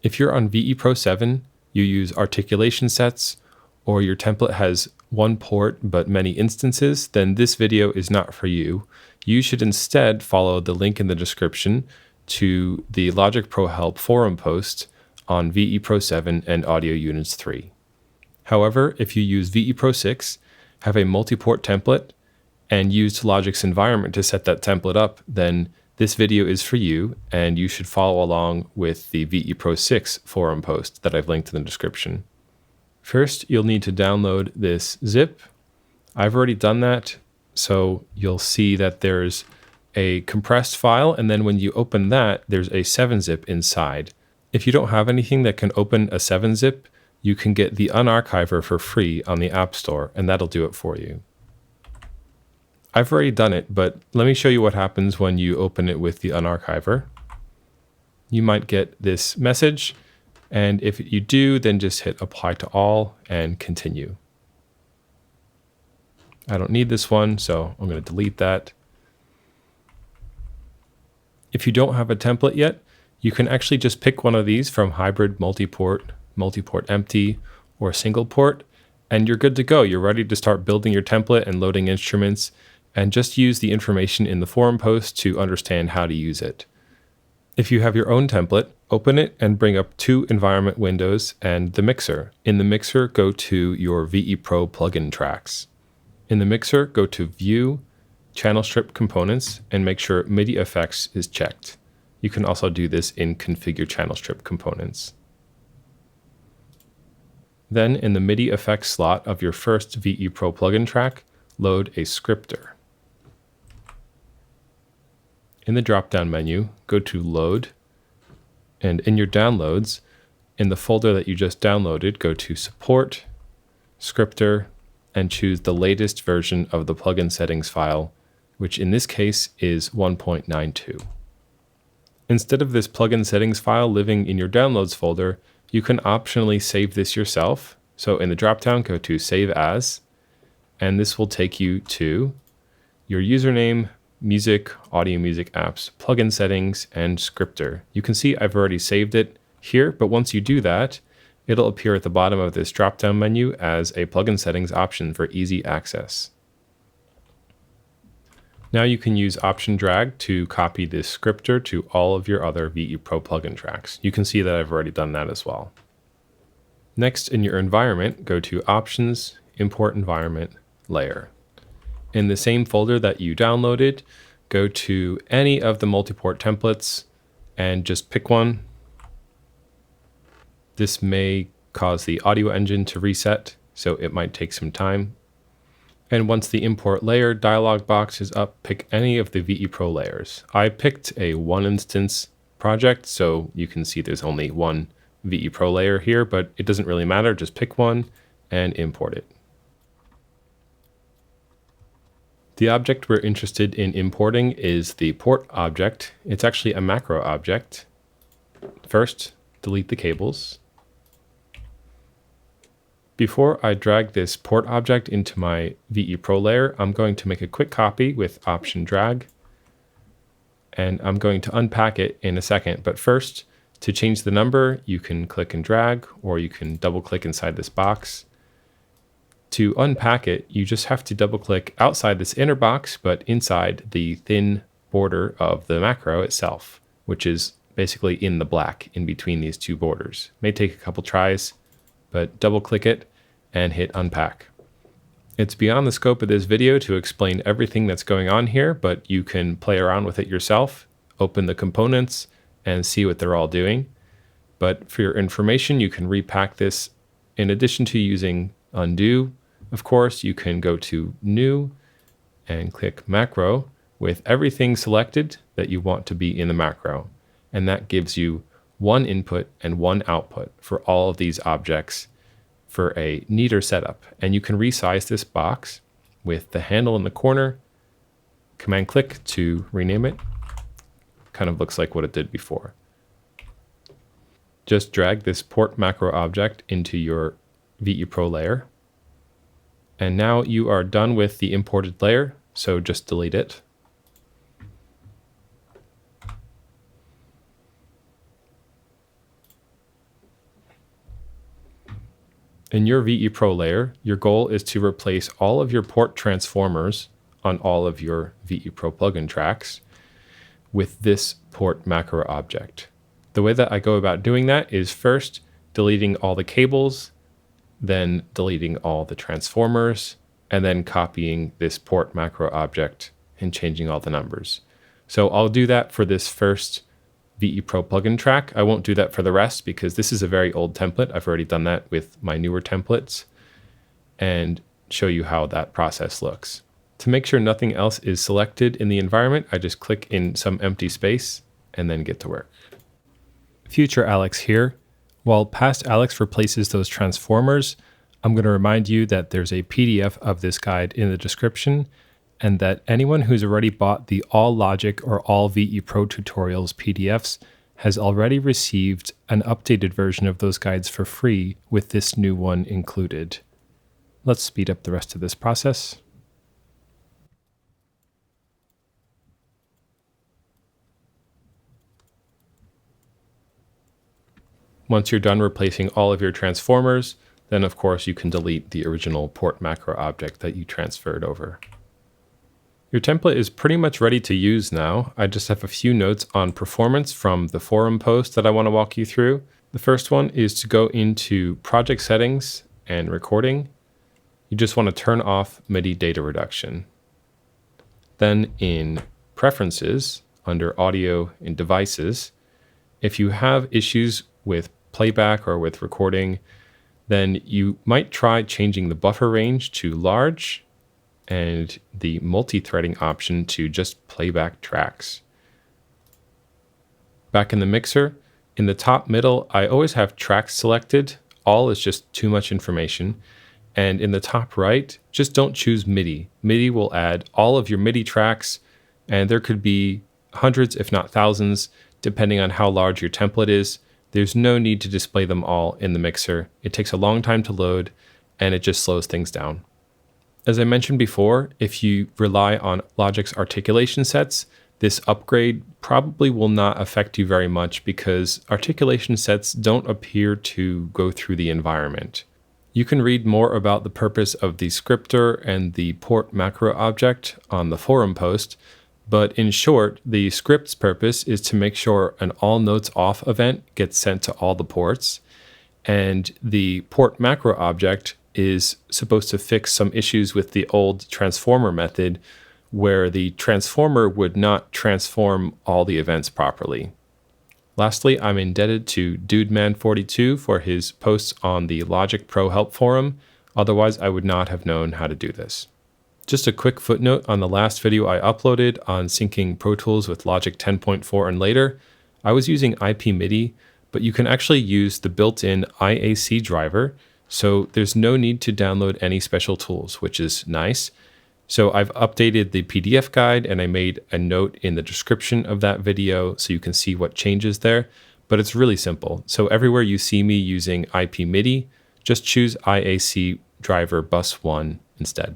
If you're on VEPro 7, you use Articulation Sets, or your template has one port but many instances, then this video is not for you. You should instead follow the link in the description to the LogicPro Help forum post on VEPro 7 and Audio Units 3. However, if you use VEPro 6, have a multi-port template, and used Logic's environment to set that template up, then this video is for you, and you should follow along with the VEPro 6 forum post that I've linked in the description. First, you'll need to download this zip. I've already done that, so you'll see that there's a compressed file, and then when you open that, there's a 7-zip inside. If you don't have anything that can open a 7-zip, you can get the Unarchiver for free on the App Store, and that'll do it for you. I've already done it, but let me show you what happens when you open it with the Unarchiver. You might get this message, and if you do, then just hit Apply to All and Continue. I don't need this one, so I'm going to delete that. If you don't have a template yet, you can actually just pick one of these from Hybrid, Multiport, Multiport Empty, or Single Port, and you're good to go. You're ready to start building your template and loading instruments, and just use the information in the forum post to understand how to use it. If you have your own template, open it and bring up 2 environment windows and the mixer. In the mixer, go to your VEPro plugin tracks. In the mixer, go to View, Channel Strip Components, and make sure MIDI Effects is checked. You can also do this in Configure Channel Strip Components. Then, in the MIDI Effects slot of your first VEPro plugin track, load a scripter. In the drop-down menu, go to Load, and in your downloads, in the folder that you just downloaded, go to Support, Scripter, and choose the latest version of the plugin settings file, which in this case is 1.92. Instead of this plugin settings file living in your downloads folder, you can optionally save this yourself. So in the drop-down, go to Save As, and this will take you to your username, music, audio music apps, plugin settings, and scripter. You can see I've already saved it here, but once you do that, it'll appear at the bottom of this drop-down menu as a plugin settings option for easy access. Now you can use Option Drag to copy this scripter to all of your other VEPro plugin tracks. You can see that I've already done that as well. Next, in your environment, go to Options, Import Environment, Layer. In the same folder that you downloaded, go to any of the multiport templates and just pick one. This may cause the audio engine to reset, so it might take some time. And once the import layer dialog box is up, pick any of the VEPro layers. I picked a 1-instance project, so you can see there's only one VEPro layer here, but it doesn't really matter. Just pick one and import it. The object we're interested in importing is the port object. It's actually a macro object. First, delete the cables. Before I drag this port object into my VEPro layer, I'm going to make a quick copy with Option Drag, and I'm going to unpack it in a second. But first, to change the number, you can click and drag, or you can double click inside this box. To unpack it, you just have to double click outside this inner box, but inside the thin border of the macro itself, which is basically in the black in between these 2 borders. May take a couple tries, but double click it and hit unpack. It's beyond the scope of this video to explain everything that's going on here, but you can play around with it yourself, open the components, and see what they're all doing. But for your information, you can repack this. In addition to using undo, of course, you can go to New and click Macro with everything selected that you want to be in the macro. And that gives you 1 input and 1 output for all of these objects for a neater setup. And you can resize this box with the handle in the corner, Command click to rename it. Kind of looks like what it did before. Just drag this port macro object into your VEPro layer. And now you are done with the imported layer, so just delete it. In your VEPro layer, your goal is to replace all of your port transformers on all of your VEPro plugin tracks with this port macro object. The way that I go about doing that is first deleting all the cables, then deleting all the transformers, and then copying this port macro object and changing all the numbers. So I'll do that for this first VEPro plugin track. I won't do that for the rest because this is a very old template. I've already done that with my newer templates and show you how that process looks. To make sure nothing else is selected in the environment, I just click in some empty space and then get to work. Future Alex here. While past Alex replaces those transformers, I'm going to remind you that there's a PDF of this guide in the description, and that anyone who's already bought the All Logic or All VEPro Tutorials PDFs has already received an updated version of those guides for free with this new one included. Let's speed up the rest of this process. Once you're done replacing all of your transformers, then of course you can delete the original port macro object that you transferred over. Your template is pretty much ready to use now. I just have a few notes on performance from the forum post that I want to walk you through. The first one is to go into project settings and recording. You just want to turn off MIDI data reduction. Then in preferences, under audio and devices, if you have issues with playback or with recording, then you might try changing the buffer range to large and the multi-threading option to just playback tracks. Back in the mixer, in the top middle, I always have tracks selected. All is just too much information. And in the top right, just don't choose MIDI. MIDI will add all of your MIDI tracks, and there could be hundreds, if not thousands, depending on how large your template is. There's no need to display them all in the mixer. It takes a long time to load, and it just slows things down. As I mentioned before, if you rely on Logic's articulation sets, this upgrade probably will not affect you very much because articulation sets don't appear to go through the environment. You can read more about the purpose of the scripter and the port macro object on the forum post, but in short, the script's purpose is to make sure an all notes off event gets sent to all the ports, and the port macro object is supposed to fix some issues with the old transformer method where the transformer would not transform all the events properly. Lastly, I'm indebted to DudeMan42 for his posts on the LogicPro help forum. Otherwise, I would not have known how to do this. Just a quick footnote on the last video I uploaded on syncing Pro Tools with Logic 10.4 and later. I was using IP MIDI, but you can actually use the built-in IAC driver, so there's no need to download any special tools, which is nice. So I've updated the PDF guide and I made a note in the description of that video so you can see what changes there, but it's really simple. So everywhere you see me using IP MIDI, just choose IAC driver bus 1 instead.